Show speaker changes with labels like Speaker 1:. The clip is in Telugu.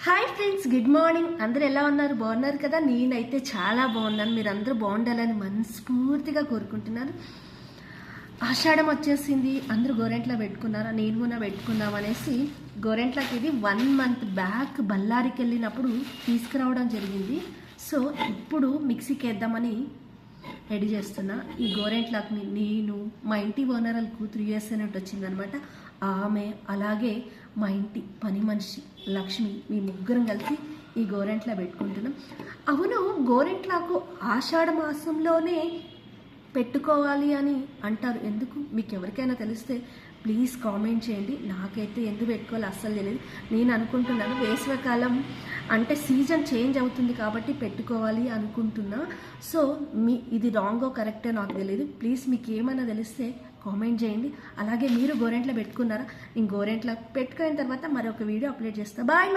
Speaker 1: Hi friends, good morning. అందరూ ఎలా ఉన్నారు? బాగున్నారు కదా? నేనైతే చాలా బాగున్నాను. మీరు అందరూ బాగుండాలని మనస్ఫూర్తిగా కోరుకుంటున్నాను. ఆషాఢం వచ్చేసింది, అందరూ గోరెంట్లో పెట్టుకున్నారా? నేను కూడా పెట్టుకుందాం అనేసి గోరెంట్లకి ఇది 1 మంత్ బ్యాక్ బళ్ళారికి వెళ్ళినప్పుడు తీసుకురావడం జరిగింది. సో ఇప్పుడు మిక్సీకి వేద్దామని రెడీ చేస్తున్నా. ఈ గోరెంట్లకి నేను, మా ఇంటి ఓనర్ కూతురు యూఎస్ఏ నుండి వచ్చిందనమాట. ఆమె అలాగే మా ఇంటి పని మనిషి లక్ష్మి, మీ ముగ్గురం కలిసి ఈ గోరెంట్లా పెట్టుకుంటున్నాం. అవును, గోరెంట్లాకు ఆషాఢ మాసంలోనే పెట్టుకోవాలి అని అంటారు. ఎందుకు? మీకు ఎవరికైనా తెలిస్తే ప్లీజ్ కామెంట్ చేయండి. నాకైతే ఎందుకు పెట్టుకోవాలి అస్సలు తెలియదు. నేను అనుకుంటున్నాను వేసవికాలం అంటే సీజన్ చేంజ్ అవుతుంది కాబట్టి పెట్టుకోవాలి అనుకుంటున్నా. సో ఇది రాంగో కరెక్టో నాకు తెలియదు. ప్లీజ్ మీకు ఏమైనా తెలిస్తే కామెంట్ చేయండి. అలాగే మీరు గోరెంట్లో పెట్టుకున్నారా? నేను గోరెంట్లో పెట్టుకున్న తర్వాత మరొక వీడియో అప్లోడ్ చేస్తాను. బాయ్.